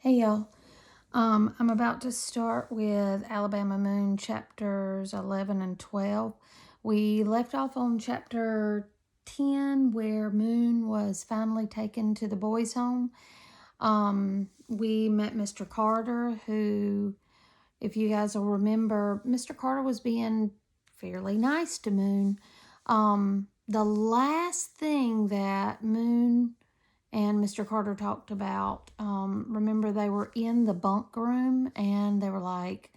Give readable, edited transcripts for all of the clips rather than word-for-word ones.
Hey y'all. I'm about to start with Alabama Moon chapters 11 and 12. We left off on chapter 10 where Moon was finally taken to the boys' home. We met Mr. Carter, who, if you guys will remember, Mr. Carter was being fairly nice to Moon. The last thing that Moon and Mr. Carter talked about, remember they were in the bunk room and they were like,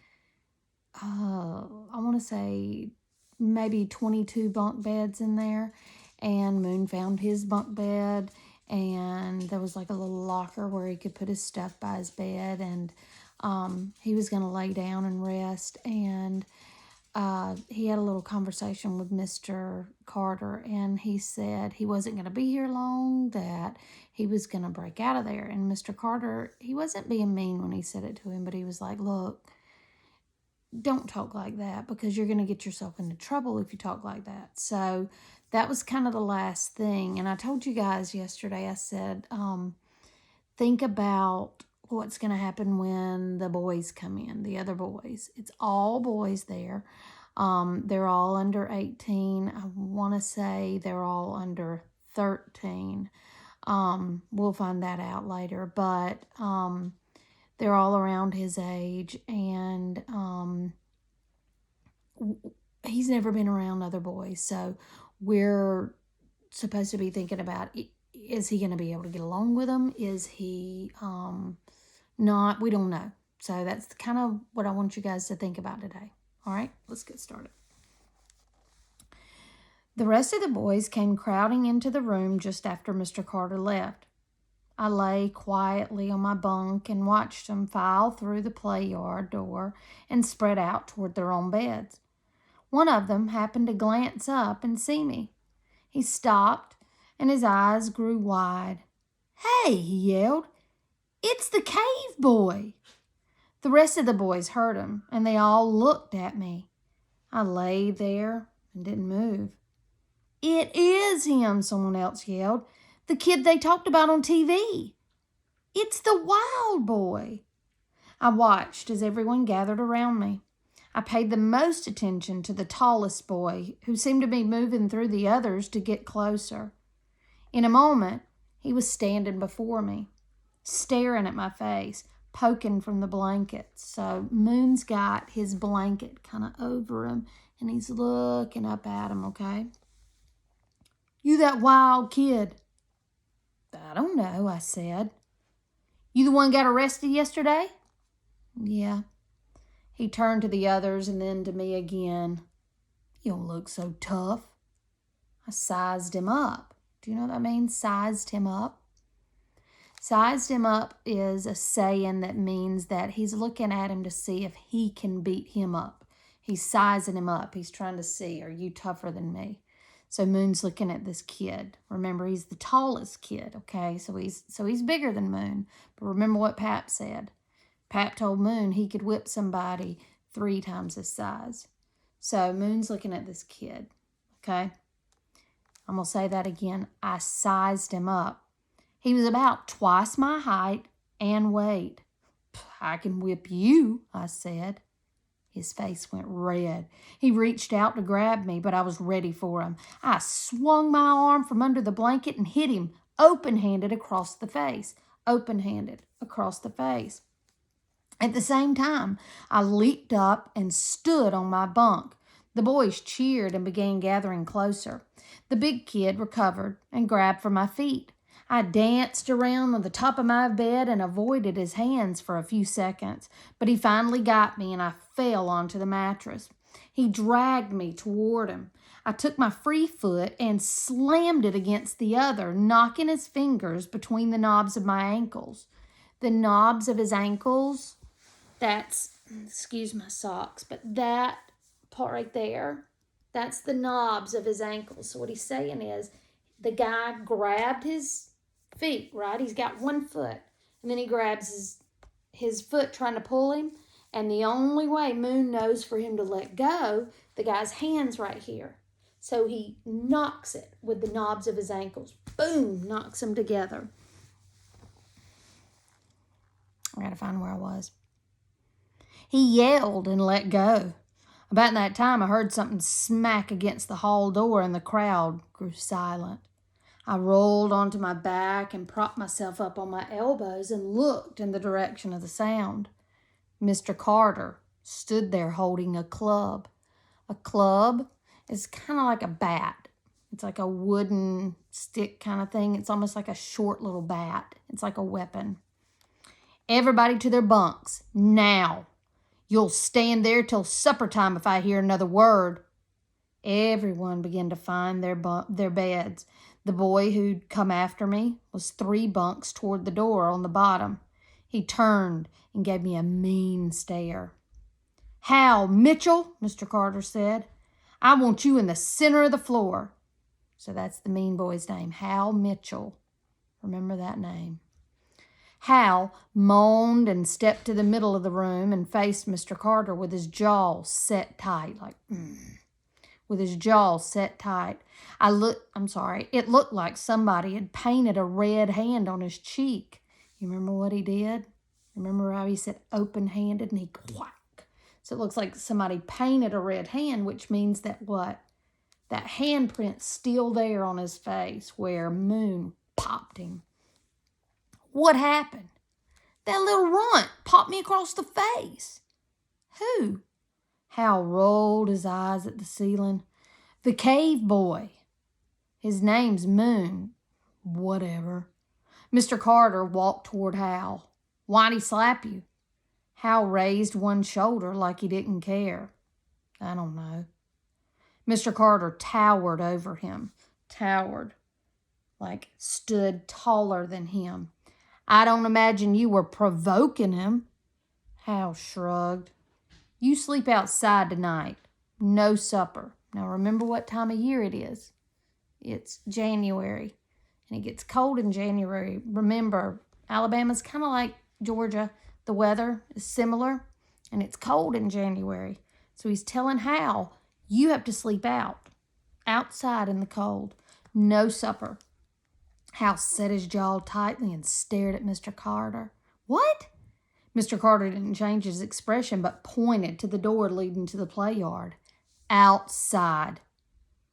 I want to say maybe 22 bunk beds in there. And Moon found his bunk bed, and there was like a little locker where he could put his stuff by his bed, and he was going to lay down and rest. And he had a little conversation with Mr. Carter, and he said he wasn't going to be here long, that he was going to break out of there. And Mr. Carter, he wasn't being mean when he said it to him, but he was like, look, don't talk like that because you're going to get yourself into trouble if you talk like that. So that was kind of the last thing. And I told you guys yesterday, I said, think about what's going to happen when the boys come in, the other boys. It's all boys there. They're all under 18. I want to say they're all under 13. We'll find that out later. But they're all around his age. And he's never been around other boys. So we're supposed to be thinking about, is he going to be able to get along with them? Is he not? We don't know. So that's kind of what I want you guys to think about today. All right, let's get started. The rest of the boys came crowding into the room just after Mr. Carter left. I lay quietly on my bunk and watched them file through the play yard door and spread out toward their own beds. One of them happened to glance up and see me. He stopped, and his eyes grew wide. "Hey," he yelled, "it's the cave boy." The rest of the boys heard him, and they all looked at me. I lay there and didn't move. "It is him," someone else yelled. "The kid they talked about on TV. It's the wild boy." I watched as everyone gathered around me. I paid the most attention to the tallest boy, who seemed to be moving through the others to get closer. In a moment, he was standing before me, staring at my face, poking from the blankets. So Moon's got his blanket kind of over him, and he's looking up at him, okay? "You that wild kid?" "I don't know," I said. "You the one got arrested yesterday?" "Yeah." He turned to the others and then to me again. "You don't look so tough." I sized him up. Do you know what that means? Sized him up. Sized him up is a saying that means that he's looking at him to see if he can beat him up. He's sizing him up. He's trying to see, are you tougher than me? So Moon's looking at this kid. Remember, he's the tallest kid, okay? So he's bigger than Moon. But remember what Pap said. Pap told Moon he could whip somebody 3 times his size. So Moon's looking at this kid, okay? I'm going to say that again. I sized him up. He was about twice my height and weight. "I can whip you," I said. His face went red. He reached out to grab me, but I was ready for him. I swung my arm from under the blanket and hit him open-handed across the face. Open-handed across the face. At the same time, I leaped up and stood on my bunk. The boys cheered and began gathering closer. The big kid recovered and grabbed for my feet. I danced around on the top of my bed and avoided his hands for a few seconds, but he finally got me and I fell onto the mattress. He dragged me toward him. I took my free foot and slammed it against the other, knocking his fingers between the knobs of my ankles. The knobs of his ankles, that's, excuse my socks, but that part right there, that's the knobs of his ankles. So what he's saying is the guy grabbed his feet, right? He's got one foot, and then he grabs his foot trying to pull him, and the only way Moon knows for him to let go, the guy's hand's right here. So he knocks it with the knobs of his ankles. Boom, knocks them together. got to find where I was. He yelled and let go. About that time, I heard something smack against the hall door and the crowd grew silent. I rolled onto my back and propped myself up on my elbows and looked in the direction of the sound. Mr. Carter stood there holding a club. A club is kind of like a bat. It's like a wooden stick kind of thing. It's almost like a short little bat. It's like a weapon. Everybody to their bunks, now. You'll stand there till supper time if I hear another word. Everyone began to find their beds. The boy who'd come after me was 3 bunks toward the door on the bottom. He turned and gave me a mean stare. Hal Mitchell, Mr. Carter said, I want you in the center of the floor. So that's the mean boy's name, Hal Mitchell. Remember that name. Hal moaned and stepped to the middle of the room and faced Mr. Carter with his jaw set tight, with his jaw set tight. It looked like somebody had painted a red hand on his cheek. You remember what he did? Remember how he said open-handed and he quack? So it looks like somebody painted a red hand, which means that what? That handprint's still there on his face where Moon popped him. What happened? That little runt popped me across the face. Who? Hal rolled his eyes at the ceiling. The cave boy. His name's Moon. Whatever. Mr. Carter walked toward Hal. Why'd he slap you? Hal raised one shoulder like he didn't care. I don't know. Mr. Carter towered over him. Towered. Like stood taller than him. I don't imagine you were provoking him. Hal shrugged. You sleep outside tonight. No supper. Now remember what time of year it is. It's January. And it gets cold in January. Remember, Alabama's kind of like Georgia. The weather is similar. And it's cold in January. So he's telling Hal, you have to sleep outside in the cold. No supper. Hal set his jaw tightly and stared at Mr. Carter. What? Mr. Carter didn't change his expression, but pointed to the door leading to the play yard. Outside.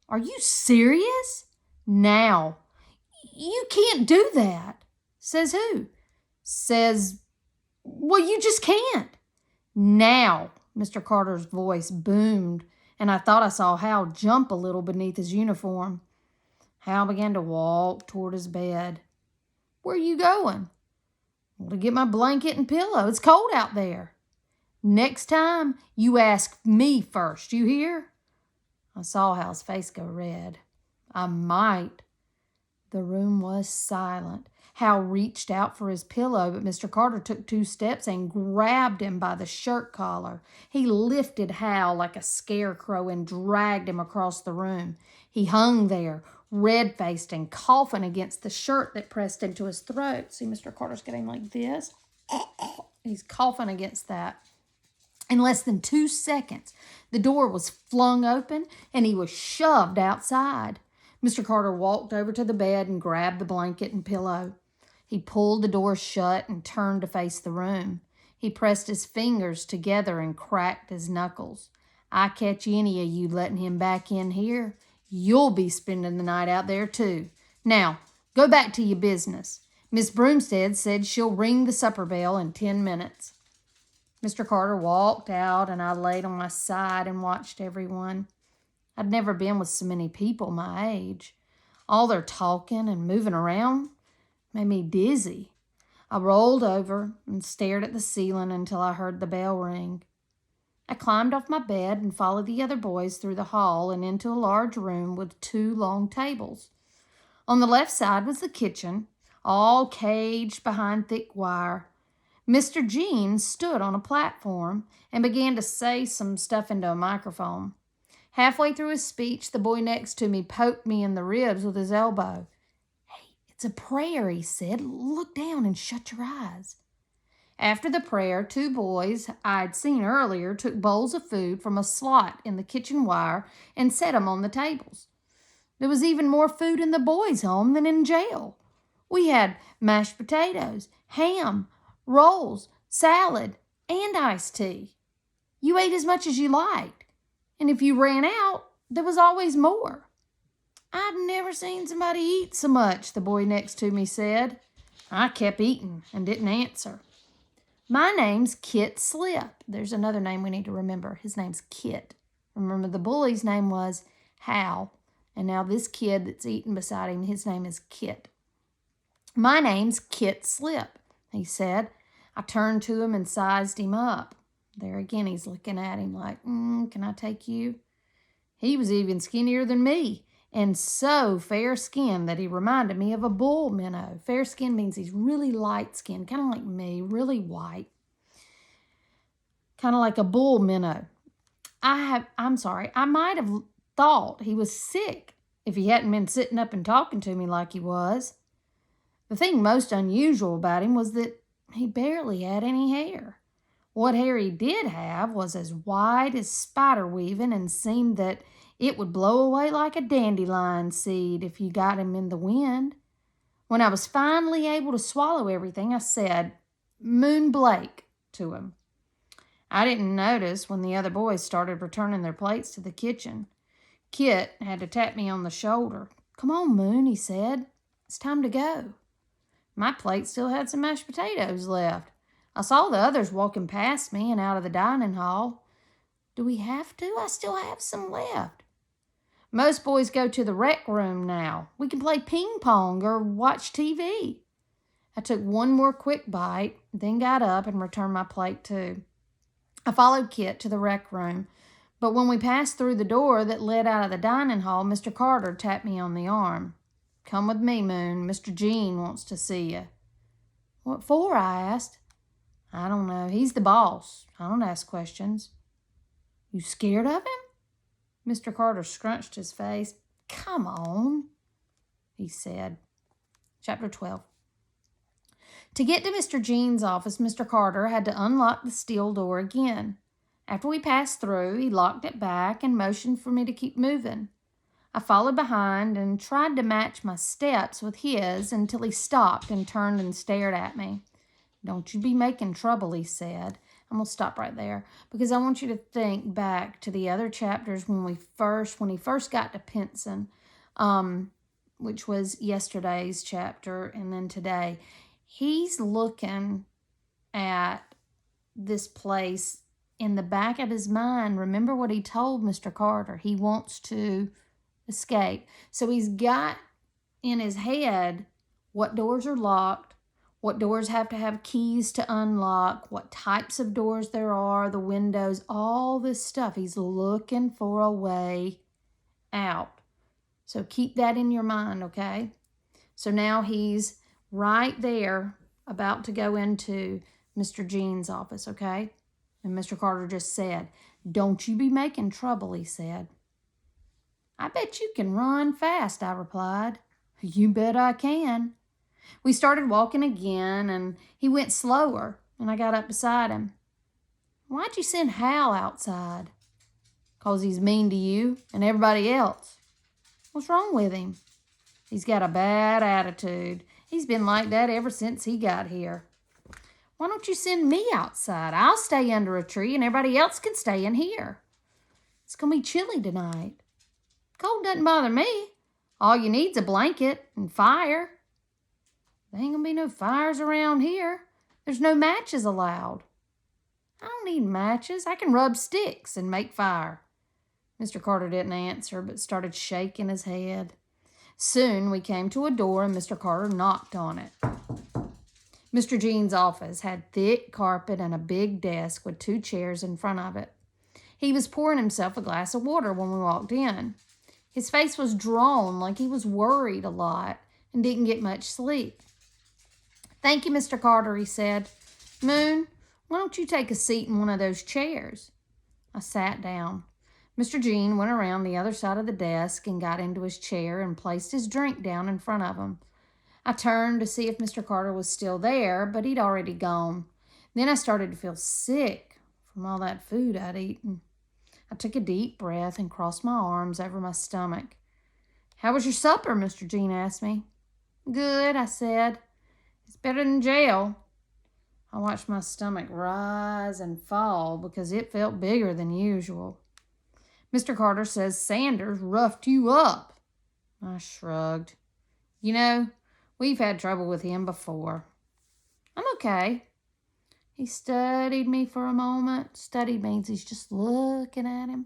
Are you serious? Now. You can't do that. Says who? Says, well, you just can't. Now. Mr. Carter's voice boomed, and I thought I saw Hal jump a little beneath his uniform. Hal began to walk toward his bed. Where are you going? Well, to get my blanket and pillow. It's cold out there. Next time, you ask me first, you hear? I saw Hal's face go red. I might. The room was silent. Hal reached out for his pillow, but Mr. Carter took 2 steps and grabbed him by the shirt collar. He lifted Hal like a scarecrow and dragged him across the room. He hung there, red-faced and coughing against the shirt that pressed into his throat. See, Mr. Carter's getting like this. He's coughing against that. In less than 2 seconds, the door was flung open and he was shoved outside. Mr. Carter walked over to the bed and grabbed the blanket and pillow. He pulled the door shut and turned to face the room. He pressed his fingers together and cracked his knuckles. I catch any of you letting him back in here, you'll be spending the night out there too. Now, go back to your business. Miss Broomstead said she'll ring the supper bell in 10 minutes. Mr. Carter walked out and I laid on my side and watched everyone. I'd never been with so many people my age. All their talking and moving around made me dizzy. I rolled over and stared at the ceiling until I heard the bell ring. I climbed off my bed and followed the other boys through the hall and into a large room with 2 long tables. On the left side was the kitchen, all caged behind thick wire. Mr. Jean stood on a platform and began to say some stuff into a microphone. Halfway through his speech, the boy next to me poked me in the ribs with his elbow. Hey, it's a prayer, he said. Look down and shut your eyes. After the prayer, 2 boys I'd seen earlier took bowls of food from a slot in the kitchen wire and set them on the tables. There was even more food in the boys' home than in jail. We had mashed potatoes, ham, rolls, salad, and iced tea. You ate as much as you liked, and if you ran out, there was always more. I've never seen somebody eat so much, the boy next to me said. I kept eating and didn't answer. My name's Kit Slip. There's another name we need to remember. His name's Kit. Remember, the bully's name was Hal, and now this kid that's eating beside him, his name is Kit. My name's Kit Slip, he said. I turned to him and sized him up. There again, he's looking at him like, can I take you? He was even skinnier than me, and so fair-skinned that he reminded me of a bull minnow. Fair-skinned means he's really light-skinned, kind of like me, really white. Kind of like a bull minnow. I might have thought he was sick if he hadn't been sitting up and talking to me like he was. The thing most unusual about him was that he barely had any hair. What hair he did have was as white as spider weaving and seemed that it would blow away like a dandelion seed if you got him in the wind. When I was finally able to swallow everything, I said, Moon Blake, to him. I didn't notice when the other boys started returning their plates to the kitchen. Kit had to tap me on the shoulder. Come on, Moon, he said. It's time to go. My plate still had some mashed potatoes left. I saw the others walking past me and out of the dining hall. Do we have to? I still have some left. Most boys go to the rec room now. We can play ping pong or watch TV. I took one more quick bite, then got up and returned my plate too. I followed Kit to the rec room, but when we passed through the door that led out of the dining hall, Mr. Carter tapped me on the arm. Come with me, Moon. Mr. Gene wants to see you. What for? I asked. I don't know. He's the boss. I don't ask questions. You scared of him? Mr. Carter scrunched his face. Come on, he said. Chapter 12. To get to Mr. Gene's office, Mr. Carter had to unlock the steel door again. After we passed through, he locked it back and motioned for me to keep moving. I followed behind and tried to match my steps with his until he stopped and turned and stared at me. Don't you be making trouble, he said. I'm going to stop right there because I want you to think back to the other chapters when he first got to Pinson, which was yesterday's chapter, and then today. He's looking at this place in the back of his mind. Remember what he told Mr. Carter. He wants to escape. So he's got in his head what doors are locked, what doors have to have keys to unlock, what types of doors there are, the windows, all this stuff. He's looking for a way out. So keep that in your mind, okay? So now he's right there about to go into Mr. Gene's office, okay? And Mr. Carter just said, don't you be making trouble, he said. I bet you can run fast, I replied. You bet I can. We started walking again, and he went slower, and I got up beside him. Why'd you send Hal outside? 'Cause he's mean to you and everybody else. What's wrong with him? He's got a bad attitude. He's been like that ever since he got here. Why don't you send me outside? I'll stay under a tree, and everybody else can stay in here. It's going to be chilly tonight. Cold doesn't bother me. All you need's a blanket and fire. There ain't gonna be no fires around here. There's no matches allowed. I don't need matches. I can rub sticks and make fire. Mr. Carter didn't answer, but started shaking his head. Soon we came to a door, and Mr. Carter knocked on it. Mr. Gene's office had thick carpet and a big desk with 2 chairs in front of it. He was pouring himself a glass of water when we walked in. His face was drawn like he was worried a lot and didn't get much sleep. Thank you, Mr. Carter, he said. Moon, why don't you take a seat in one of those chairs? I sat down. Mr. Gene went around the other side of the desk and got into his chair and placed his drink down in front of him. I turned to see if Mr. Carter was still there, but he'd already gone. Then I started to feel sick from all that food I'd eaten. I took a deep breath and crossed my arms over my stomach. How was your supper? Mr. Gene asked me. Good, I said. It's better than jail. I watched my stomach rise and fall because it felt bigger than usual. Mr. Carter says Sanders roughed you up. I shrugged. You know, we've had trouble with him before. I'm okay. He studied me for a moment. Studied means he's just looking at him.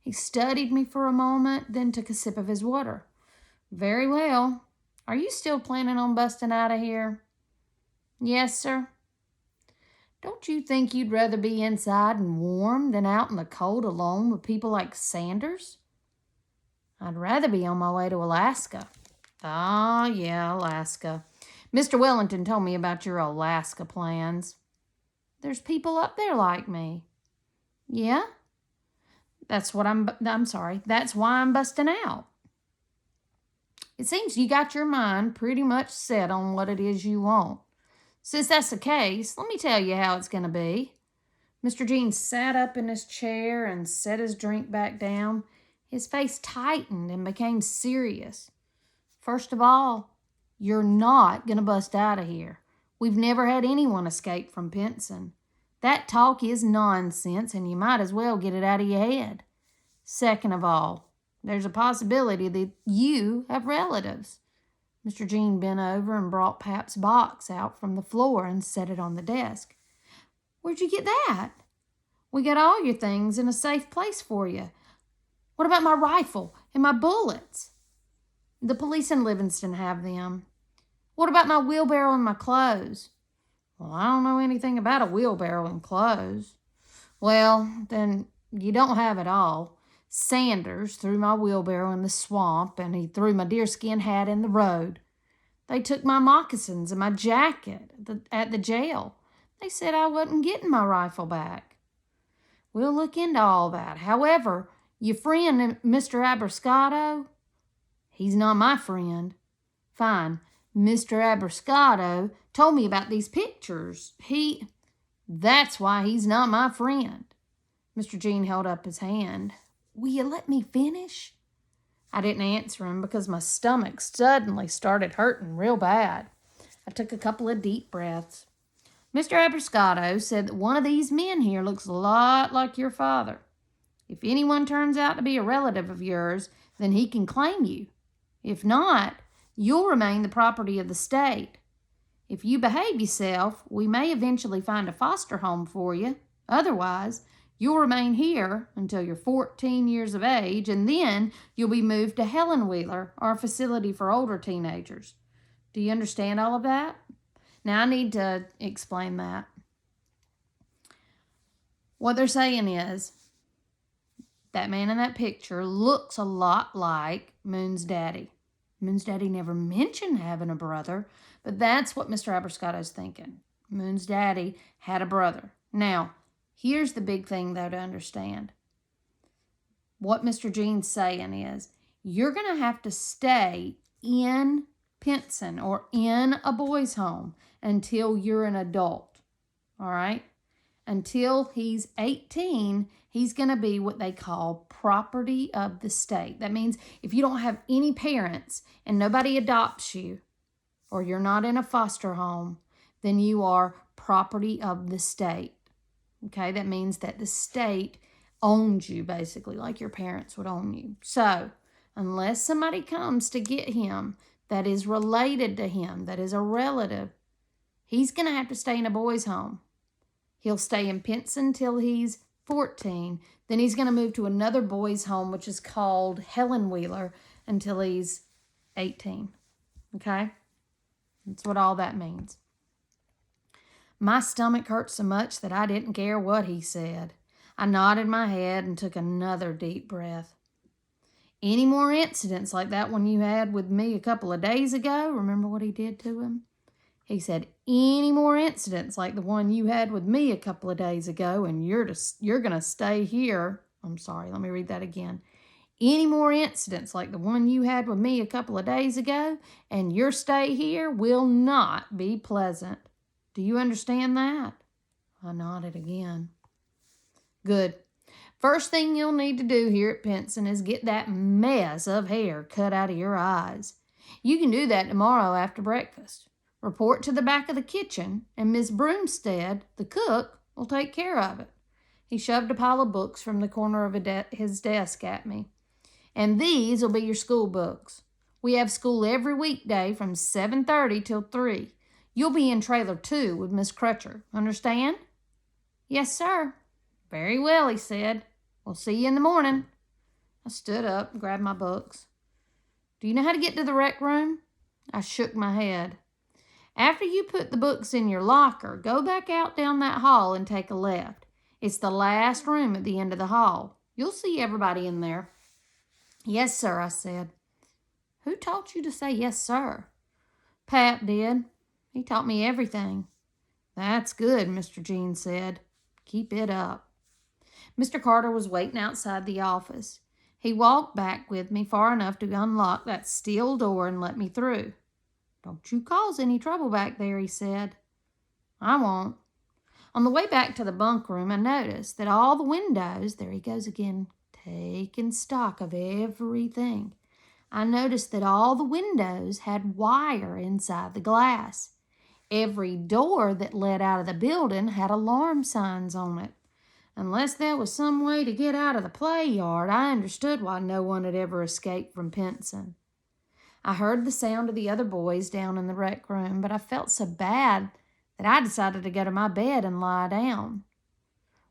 He studied me for a moment, then took a sip of his water. Very well. Are you still planning on busting out of here? Yes, sir. Don't you think you'd rather be inside and warm than out in the cold alone with people like Sanders? I'd rather be on my way to Alaska. Ah, yeah, Alaska. Mr. Wellington told me about your Alaska plans. There's people up there like me. Yeah? That's why I'm busting out. It seems you got your mind pretty much set on what it is you want. Since that's the case, let me tell you how it's going to be. Mr. Gene sat up in his chair and set his drink back down. His face tightened and became serious. First of all, you're not going to bust out of here. We've never had anyone escape from Pinson. That talk is nonsense, and you might as well get it out of your head. Second of all, there's a possibility that you have relatives. Mr. Gene bent over and brought Pap's box out from the floor and set it on the desk. Where'd you get that? We got all your things in a safe place for you. What about my rifle and my bullets? The police in Livingston have them. What about my wheelbarrow and my clothes? Well, I don't know anything about a wheelbarrow and clothes. Well, then you don't have it all. Sanders threw my wheelbarrow in the swamp, and he threw my deerskin hat in the road. They took my moccasins and my jacket at the jail. They said I wasn't getting my rifle back. We'll look into all that. However, your friend, Mr. Abrascato, he's not my friend. Fine. Mr. Abrascato told me about these pictures. That's why he's not my friend. Mr. Gene held up his hand. Will you let me finish? I didn't answer him because my stomach suddenly started hurting real bad. I took a couple of deep breaths. Mr. Abrascato said that one of these men here looks a lot like your father. If anyone turns out to be a relative of yours, then he can claim you. If not, you'll remain the property of the state. If you behave yourself, we may eventually find a foster home for you. Otherwise, you'll remain here until you're 14 years of age, and then you'll be moved to Helen Wheeler, our facility for older teenagers. Do you understand all of that? Now, I need to explain that. What they're saying is, that man in that picture looks a lot like Moon's daddy. Moon's daddy never mentioned having a brother, but that's what Mr. Abrascato's thinking. Moon's daddy had a brother. Now, here's the big thing, though, to understand. What Mr. Gene's saying is, you're going to have to stay in Pinson or in a boys' home until you're an adult, all right? Until he's 18, he's going to be what they call property of the state. That means if you don't have any parents and nobody adopts you, or you're not in a foster home, then you are property of the state. Okay, that means that the state owns you, basically, like your parents would own you. So, unless somebody comes to get him that is related to him, that is a relative, he's going to have to stay in a boys' home. He'll stay in Pinson till he's 14. Then he's going to move to another boys' home, which is called Helen Wheeler, until he's 18. Okay? That's what all that means. My stomach hurt so much that I didn't care what he said. I nodded my head and took another deep breath. Any more incidents like that one you had with me a couple of days ago? Remember what he did to him? He said, any more incidents like the one you had with me a couple of days ago, and you're going to stay here. I'm sorry, let me read that again. Any more incidents like the one you had with me a couple of days ago, and your stay here will not be pleasant. Do you understand that? I nodded again. Good. First thing you'll need to do here at Pinson is get that mess of hair cut out of your eyes. You can do that tomorrow after breakfast. Report to the back of the kitchen, and Miss Broomstead, the cook, will take care of it." He shoved a pile of books from the corner of his desk at me. "And these'll be your school books. We have school every weekday from 7:30 till 3. You'll be in trailer 2 with Miss Crutcher. Understand?" "Yes, sir." "Very well," he said. "We'll see you in the morning." I stood up and grabbed my books. "Do you know how to get to the rec room?" I shook my head. "After you put the books in your locker, go back out down that hall and take a left. It's the last room at the end of the hall. You'll see everybody in there." "Yes, sir," I said. "Who taught you to say yes, sir?" "Pap did. He taught me everything." "That's good," Mr. Jean said. "Keep it up." Mr. Carter was waiting outside the office. He walked back with me far enough to unlock that steel door and let me through. "Don't you cause any trouble back there," he said. "I won't." On the way back to the bunk room, I noticed that all the windows, there he goes again, taking stock of everything. I noticed that all the windows had wire inside the glass. Every door that led out of the building had alarm signs on it. Unless there was some way to get out of the play yard, I understood why no one had ever escaped from Pinson. I heard the sound of the other boys down in the rec room, but I felt so bad that I decided to go to my bed and lie down.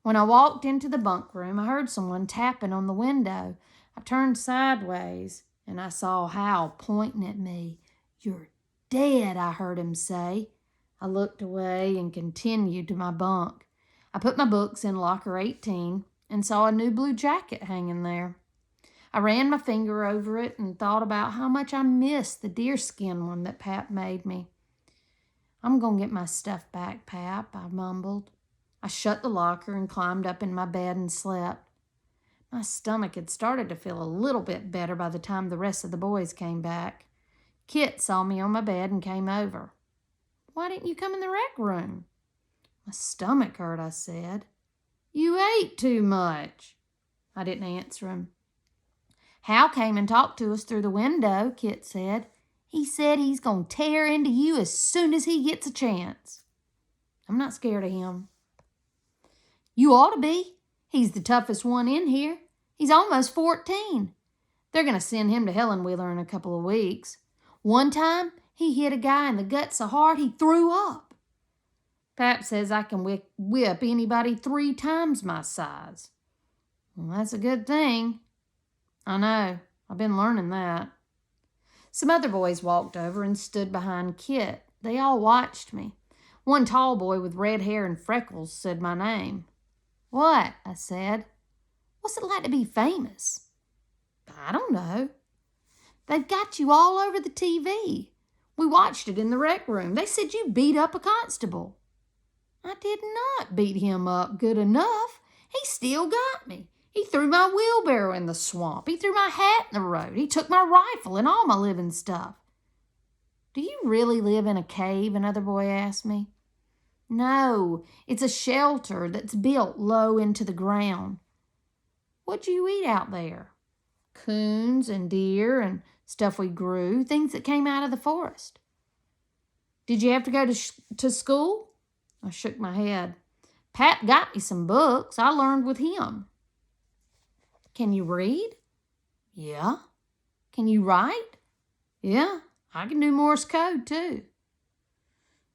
When I walked into the bunk room, I heard someone tapping on the window. I turned sideways, and I saw Hal pointing at me. "You're dead," I heard him say. I looked away and continued to my bunk. I put my books in locker 18 and saw a new blue jacket hanging there. I ran my finger over it and thought about how much I missed the deerskin one that Pap made me. "I'm going to get my stuff back, Pap," I mumbled. I shut the locker and climbed up in my bed and slept. My stomach had started to feel a little bit better by the time the rest of the boys came back. Kit saw me on my bed and came over. "Why didn't you come in the rec room?" "My stomach hurt," I said. "You ate too much." I didn't answer him. "Hal came and talked to us through the window," Kit said. "He said he's going to tear into you as soon as he gets a chance." "I'm not scared of him." "You ought to be. He's the toughest one in here. He's almost 14. They're going to send him to Helenwheeler in a couple of weeks. One time, he hit a guy in the gut so hard he threw up. Pap says I can whip anybody 3 times my size." "Well, that's a good thing." "I know. I've been learning that." Some other boys walked over and stood behind Kit. They all watched me. One tall boy with red hair and freckles said my name. "What?" I said. "What's it like to be famous?" "I don't know." "They've got you all over the TV. We watched it in the rec room. They said you beat up a constable." "I did not beat him up good enough. He still got me. He threw my wheelbarrow in the swamp. He threw my hat in the road. He took my rifle and all my living stuff." "Do you really live in a cave?" another boy asked me. "No, it's a shelter that's built low into the ground." "What'd you eat out there?" "Coons and deer and stuff we grew, things that came out of the forest." "Did you have to go to school?" I shook my head. "Pap got me some books. I learned with him." "Can you read?" "Yeah." "Can you write?" "Yeah, I can do Morse code too."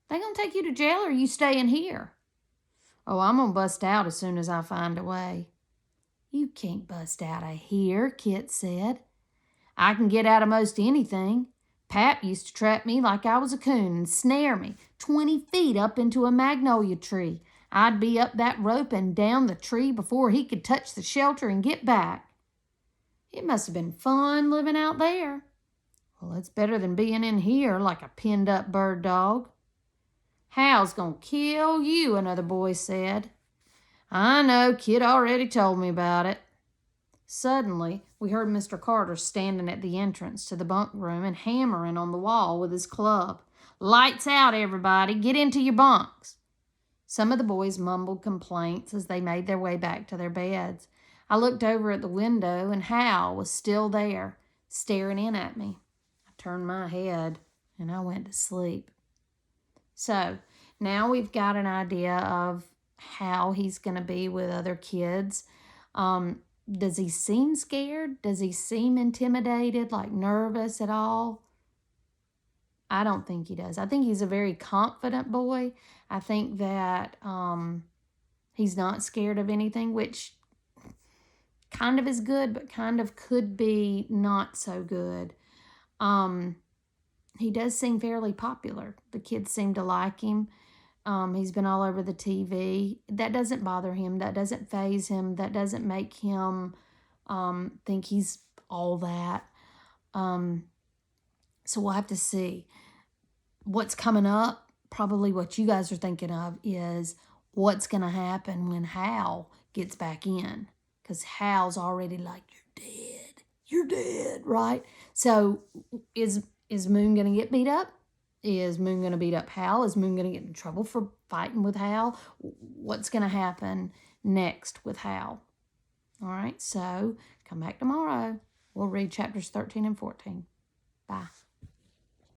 "They gonna take you to jail or are you staying here?" "Oh, I'm gonna bust out as soon as I find a way." "You can't bust out of here," Kit said. "I can get out of most anything. Pap used to trap me like I was a coon and snare me 20 feet up into a magnolia tree. I'd be up that rope and down the tree before he could touch the shelter and get back. It must have been fun living out there." "Well, it's better than being in here like a pinned-up bird dog." "Hal's gonna kill you," another boy said. "I know, Kid already told me about it." Suddenly, we heard Mr. Carter standing at the entrance to the bunk room and hammering on the wall with his club. "Lights out, everybody. Get into your bunks." Some of the boys mumbled complaints as they made their way back to their beds. I looked over at the window, and Hal was still there, staring in at me. I turned my head, and I went to sleep. So now we've got an idea of how he's going to be with other kids. Does he seem scared? Does he seem intimidated, like nervous at all? I don't think he does. I think he's a very confident boy. I think that he's not scared of anything, which kind of is good, but kind of could be not so good. He does seem fairly popular. The kids seem to like him. He's been all over the TV. That doesn't bother him. That doesn't faze him. That doesn't make him think he's all that. So we'll have to see. What's coming up, probably what you guys are thinking of, is what's going to happen when Hal gets back in. Because Hal's already like, you're dead, right? So is Moon going to get beat up? Is Moon going to beat up Hal? Is Moon going to get in trouble for fighting with Hal? What's going to happen next with Hal? All right, so come back tomorrow. We'll read chapters 13 and 14. Bye.